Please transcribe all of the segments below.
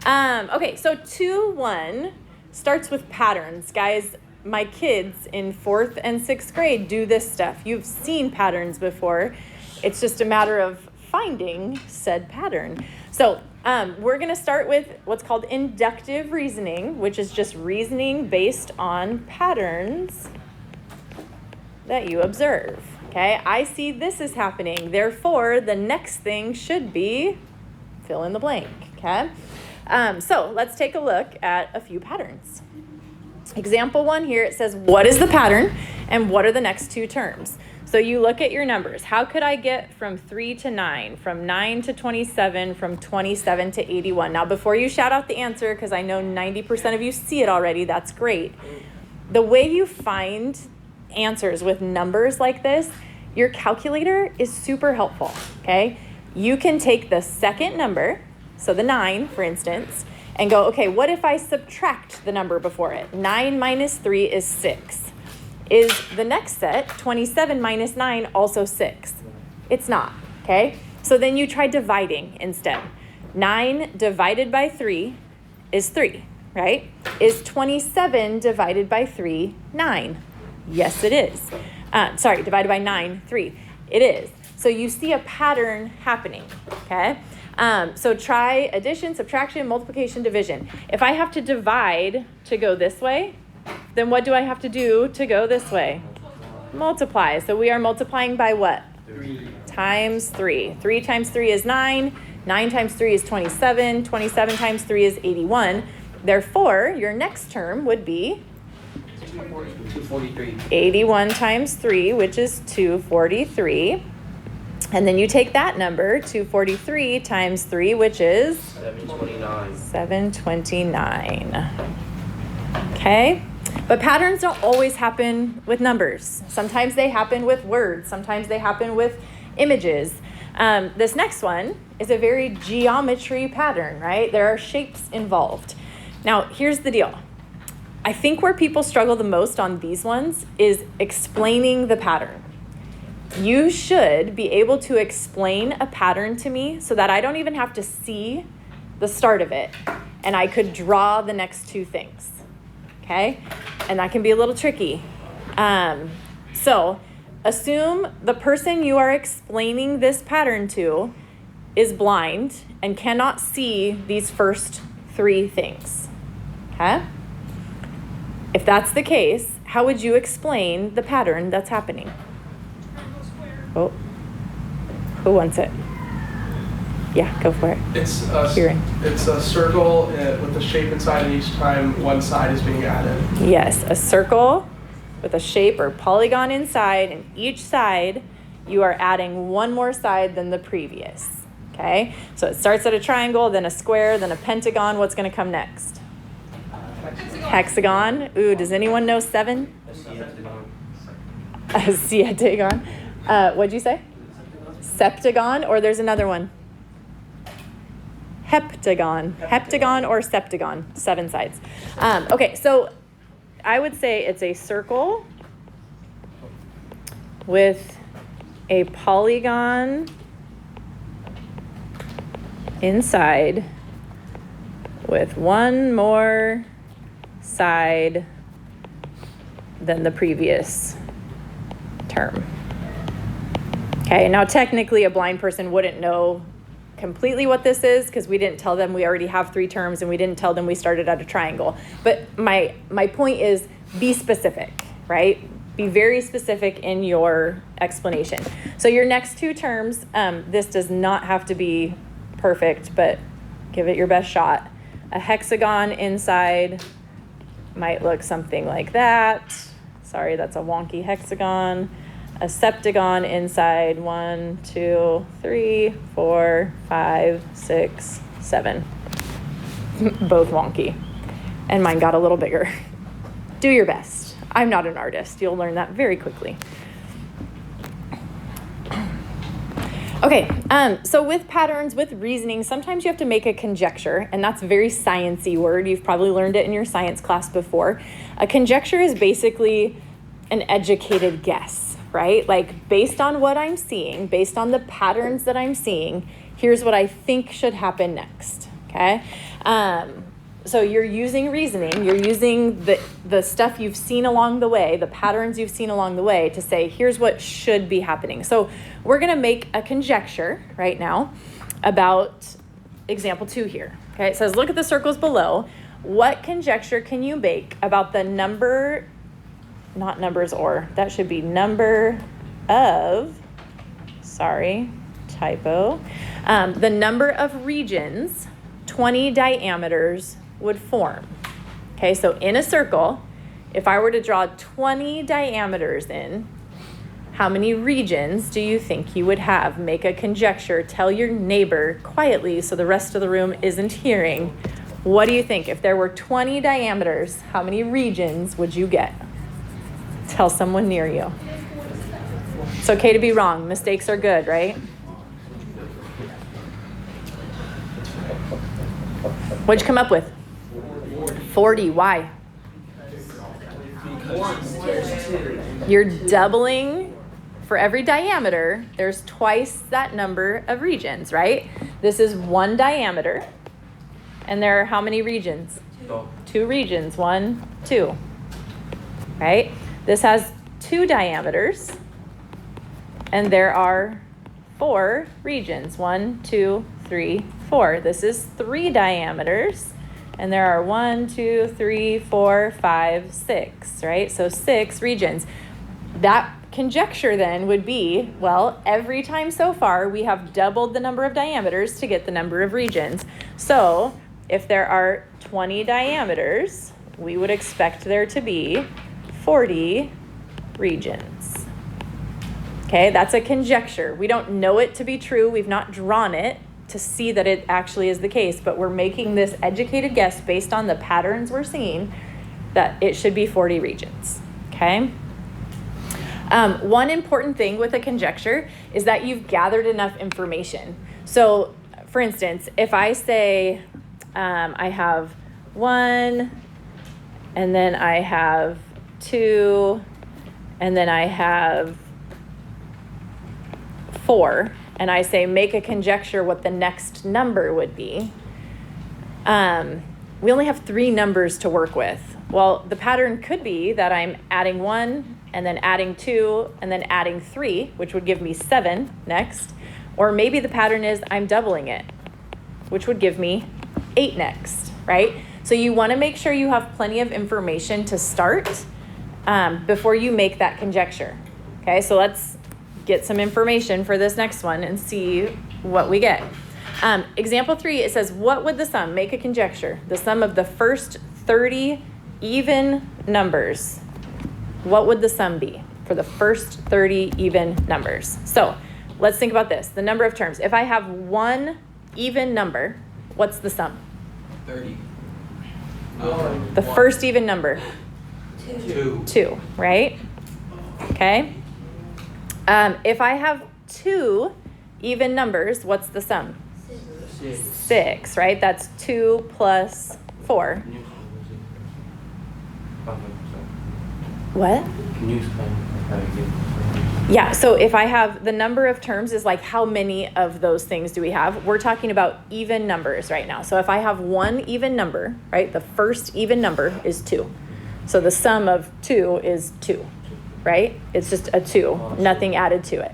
Okay, so 2-1 starts with patterns. Guys, my kids in 4th and 6th grade do this stuff. You've seen patterns before. It's just a matter of finding said pattern. So we're going to start with what's called inductive reasoning, which is just reasoning based on patterns that you observe. Okay, I see this is happening. Therefore, the next thing should be fill in the blank. Okay, so let's take a look at a few patterns. Example 1 here, it says, what is the pattern and what are the next 2 terms? So you look at your numbers. How could I get from 3 to 9, from 9 to 27, from 27 to 81? Now, before you shout out the answer, because I know 90% of you see it already, that's great. The way you find answers with numbers like this, your calculator is super helpful, okay? You can take the second number, so the 9, for instance, and go, okay, what if I subtract the number before it? 9 minus 3 is 6. Is the next set, 27 minus 9, also 6? It's not, okay? So then you try dividing instead. 9 divided by 3 is 3, right? Is 27 divided by 3 9? Yes, it is. Divided by 9, 3. It is. So you see a pattern happening, okay? So try addition, subtraction, multiplication, division. If I have to divide to go this way, then what do I have to do to go this way? Multiply. So we are multiplying by what? 3. Times 3. 3 times 3 is 9. 9 times 3 is 27. 27 times 3 is 81. Therefore, your next term would be 243. 81 times 3, which is 243. And then you take that number, 243 times 3, which is 729. 729. Okay? But patterns don't always happen with numbers. Sometimes they happen with words. Sometimes they happen with images. This next one is a very geometry pattern, right? There are shapes involved. Now, here's the deal. I think where people struggle the most on these ones is explaining the pattern. You should be able to explain a pattern to me so that I don't even have to see the start of it and I could draw the next 2 things, okay? And that can be a little tricky. So assume the person you are explaining this pattern to is blind and cannot see these first 3 things, okay? If that's the case, how would you explain the pattern that's happening? Oh, who wants it? Yeah, go for it. It's a circle with a shape inside, and each time one side is being added. Yes, a circle with a shape or polygon inside, and each side you are adding one more side than the previous. Okay, so it starts at a triangle, then a square, then a pentagon. What's going to come next? Hexagon. Ooh, does anyone know 7? A septagon. What'd you say? Septagon, or there's another one. Heptagon. Heptagon or septagon. 7 sides. Okay, so I would say it's a circle with a polygon inside with one more side than the previous term. Okay, now technically a blind person wouldn't know completely what this is because we didn't tell them we already have 3 terms and we didn't tell them we started at a triangle. But my point is be specific, right? Be very specific in your explanation. So your next 2 terms, this does not have to be perfect, but give it your best shot. A hexagon inside might look something like that. Sorry, that's a wonky hexagon. A septagon inside, 1, 2, 3, 4, 5, 6, 7. Both wonky. And mine got a little bigger. Do your best. I'm not an artist. You'll learn that very quickly. Okay, so with patterns, with reasoning, sometimes you have to make a conjecture, and that's a very sciencey word. You've probably learned it in your science class before. A conjecture is basically an educated guess, right? Like based on what I'm seeing, based on the patterns that I'm seeing, here's what I think should happen next, okay? So you're using reasoning, you're using the stuff you've seen along the way, the patterns you've seen along the way to say, here's what should be happening. So we're gonna make a conjecture right now about example 2 here, okay? It says, look at the circles below. What conjecture can you make about the number, not numbers or, that should be number of, sorry, typo, the number of regions 20 diameters would form. Okay, so in a circle, if I were to draw 20 diameters in, how many regions do you think you would have? Make a conjecture. Tell your neighbor quietly so the rest of the room isn't hearing. What do you think? If there were 20 diameters, how many regions would you get? Tell someone near you. It's okay to be wrong. Mistakes are good, right? What'd you come up with? 40. Why? You're doubling for every diameter. There's twice that number of regions, right? This is 1 diameter. And there are how many regions? 2 regions. 1, 2. Right? This has 2 diameters. And there are 4 regions. 1, 2, 3, 4. This is 3 diameters. And there are 1, 2, 3, 4, 5, 6, right? So 6 regions. That conjecture then would be, well, every time so far, we have doubled the number of diameters to get the number of regions. So if there are 20 diameters, we would expect there to be 40 regions. Okay, that's a conjecture. We don't know it to be true. We've not drawn it to see that it actually is the case, but we're making this educated guess based on the patterns we're seeing that it should be 40 regions, okay? One important thing with a conjecture is that you've gathered enough information. So, for instance, if I say I have 1, and then I have 2, and then I have 4, and I say make a conjecture what the next number would be, we only have 3 numbers to work with. Well, the pattern could be that I'm adding 1, and then adding 2, and then adding 3, which would give me 7 next. Or maybe the pattern is I'm doubling it, which would give me 8 next, right? So you want to make sure you have plenty of information to start before you make that conjecture. Okay, so let's get some information for this next one and see what we get. Example 3, it says, what would the sum, make a conjecture, the sum of the first 30 even numbers. What would the sum be for the first 30 even numbers? So let's think about this, the number of terms. If I have 1 even number, what's the sum? 30. The first even number? 2, right? Okay. If I have 2 even numbers, what's the sum? 6, right? That's 2 plus 4. What? Can you explain how to get? Yeah, so if I have the number of terms is like how many of those things do we have? We're talking about even numbers right now. So if I have 1 even number, right, the first even number is 2. So the sum of 2 is 2, right? It's just a 2, nothing added to it.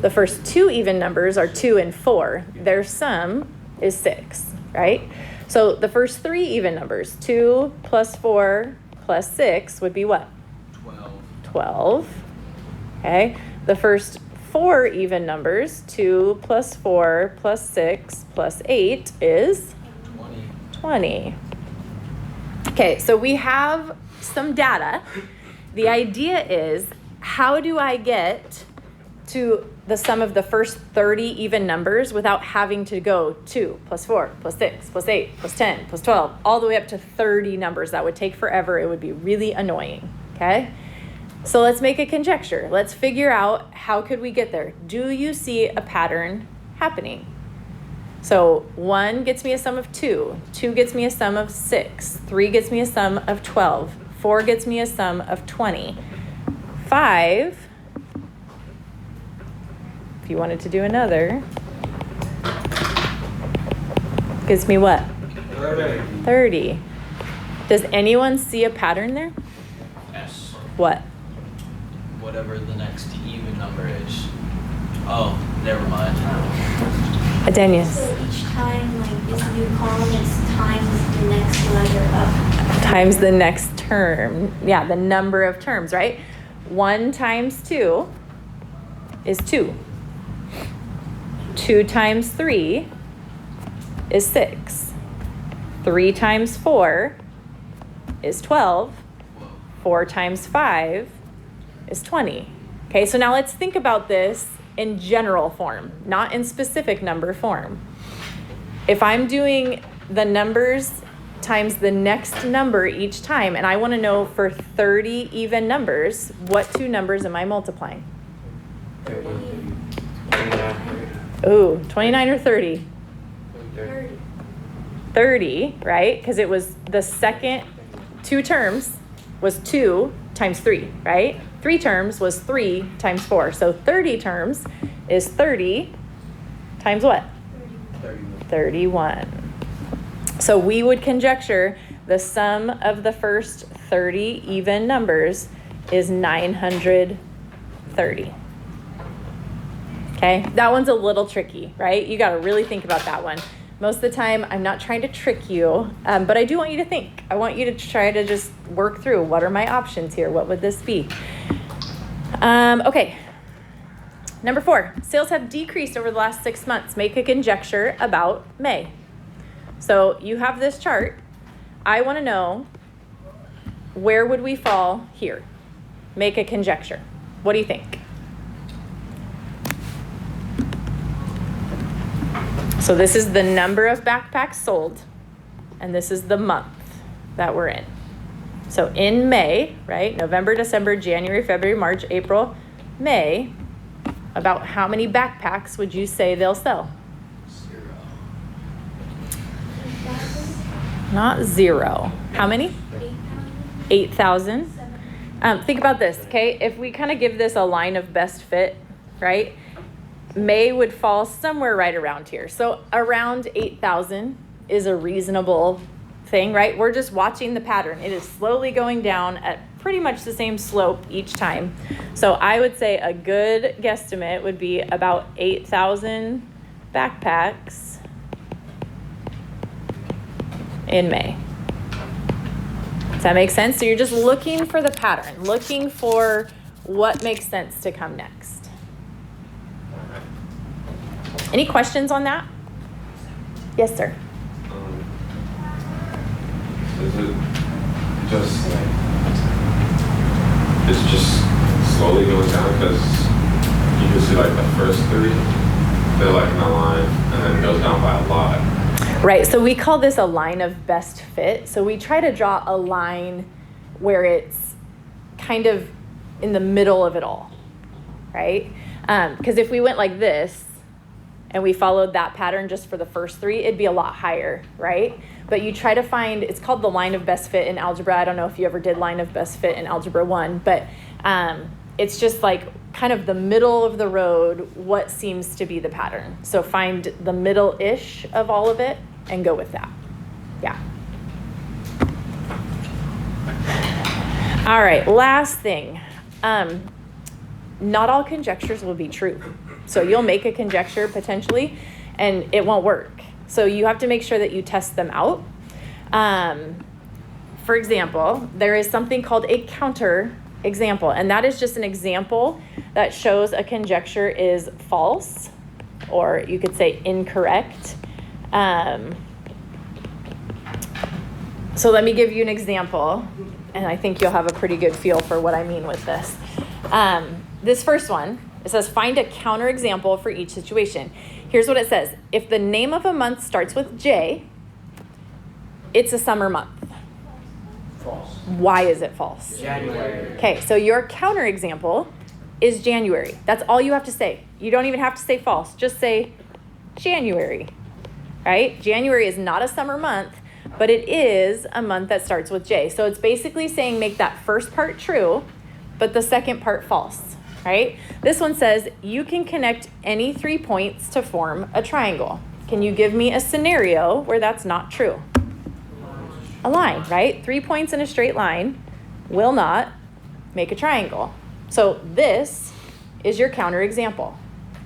The first 2 even numbers are 2 and 4. Their sum is 6, right? So the first 3 even numbers, 2 plus 4 plus 6 would be what? 12. Okay. The first 4 even numbers, 2 plus 4 plus 6 plus 8 is 20. Okay, so we have some data. The idea is, how do I get to the sum of the first 30 even numbers without having to go 2 plus 4 plus 6 plus 8 plus 10 plus 12 all the way up to 30 numbers? That would take forever. It would be really annoying, okay? So let's make a conjecture. Let's figure out how could we get there. Do you see a pattern happening? So 1 gets me a sum of 2, 2 gets me a sum of 6, 3 gets me a sum of 12, 4 gets me a sum of 20, 5, if you wanted to do another, gives me what? 30. 30. Does anyone see a pattern there? Yes. What? Whatever the next even number is. Oh, never mind. Adenius. So each time, like this new column, it's times the next letter up. Times the next term. Yeah, the number of terms, right? 1 times 2 is 2. 2 times 3 is 6. 3 times 4 is 12. 4 times 5 is 20. Okay, so now let's think about this in general form, not in specific number form. If I'm doing the numbers times the next number each time, and I want to know for 30 even numbers, what 2 numbers am I multiplying? 30. Ooh, 29 or 30? 30. 30, right? Because it was the second 2 terms was 2 times 3, right? 3 terms was 3 times 4. So 30 terms is 30 times what? 31. So we would conjecture the sum of the first 30 even numbers is 930. Okay, that one's a little tricky, right? You got to really think about that one. Most of the time, I'm not trying to trick you, but I do want you to think. I want you to try to just work through, what are my options here? What would this be? Okay, number 4, sales have decreased over the last 6 months. Make a conjecture about May. So you have this chart. I want to know, where would we fall here? Make a conjecture. What do you think? So this is the number of backpacks sold, and this is the month that we're in. So in May, right, November, December, January, February, March, April, May, about how many backpacks would you say they'll sell? 0. Not 0. How many? 8,000. Think about this, okay? If we kind of give this a line of best fit, right? May would fall somewhere right around here. So around 8,000 is a reasonable thing, right? We're just watching the pattern. It is slowly going down at pretty much the same slope each time. So I would say a good guesstimate would be about 8,000 backpacks in May. Does that make sense? So you're just looking for the pattern, looking for what makes sense to come next. Any questions on that? Yes, sir. Is it just like, it's just slowly going down? Because you can see like the first 3, they're like in a line, and then it goes down by a lot. Right, so we call this a line of best fit. So we try to draw a line where it's kind of in the middle of it all, right? Because if we went like this, and we followed that pattern just for the first 3, it'd be a lot higher, right? But you try to find, it's called the line of best fit in algebra. I don't know if you ever did line of best fit in algebra 1, but it's just like kind of the middle of the road, what seems to be the pattern. So find the middle-ish of all of it and go with that. Yeah. All right, last thing. Not all conjectures will be true. So you'll make a conjecture potentially, and it won't work. So you have to make sure that you test them out. For example, there is something called a counter example, and that is just an example that shows a conjecture is false, or you could say incorrect. So let me give you an example, and I think you'll have a pretty good feel for what I mean with this. This first one, it says find a counterexample for each situation. Here's what it says. If the name of a month starts with J, it's a summer month. False. Why is it false? January. Okay, so your counterexample is January. That's all you have to say. You don't even have to say false. Just say January, right? January is not a summer month, but it is a month that starts with J. So it's basically saying make that first part true, but the second part false. Right? This one says you can connect any 3 points to form a triangle. Can you give me a scenario where that's not true? A line, right? 3 points in a straight line will not make a triangle. So this is your counterexample.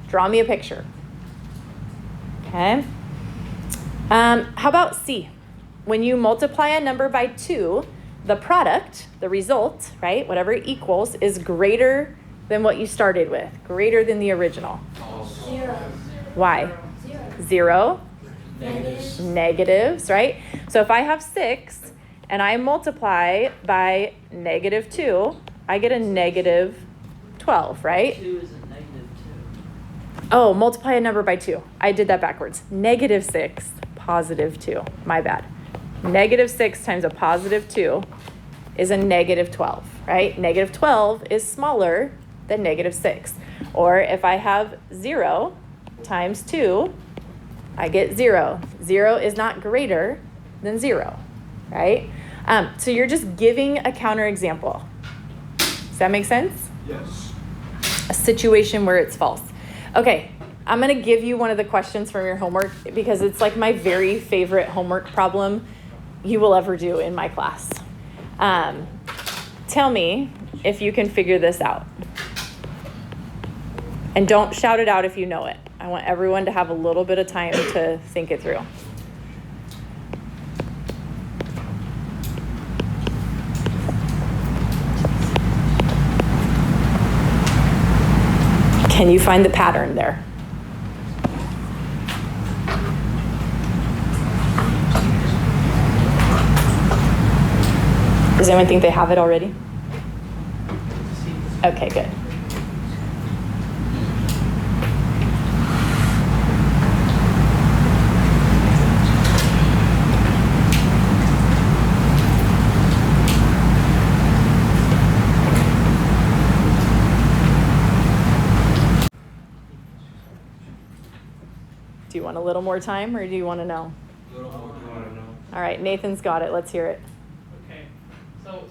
Draw me a picture. Okay. How about C? When you multiply a number by 2, the product, the result, right, whatever it equals, is greater than what you started with, greater than the original. 0. Why? 0. 0. Negatives, right? So if I have 6 and I multiply by -2, I get a -12, right? 2 is a -2. Oh, multiply a number by 2. I did that backwards. -6, +2. My bad. -6 times a +2 is a -12, right? -12 is smaller than -6. Or if I have 0 times 2, I get 0. 0 is not greater than 0, right? So you're just giving a counterexample. Does that make sense? Yes. A situation where it's false. Okay, I'm gonna give you one of the questions from your homework because it's like my very favorite homework problem you will ever do in my class. Tell me if you can figure this out. And don't shout it out if you know it. I want everyone to have a little bit of time to think it through. Can you find the pattern there? Does anyone think they have it already? Okay, good. Do you want a little more time or do you want to know? All right, Nathan's got it. Let's hear it. Okay, so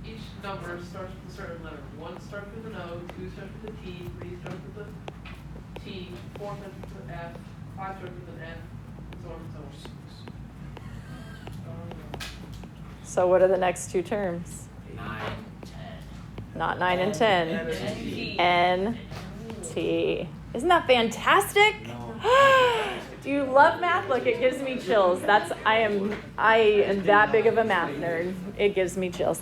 each number starts with a certain letter. 1 starts with an O, 2 starts with a T, 3 starts with a T, 4 starts with an F, 5 starts with an F, and so on and so on. So what are the next two terms? 9, 10. Not 9 and 10. N, T. Isn't that fantastic? Do you love math? Look, it gives me chills. I am that big of a math nerd. It gives me chills.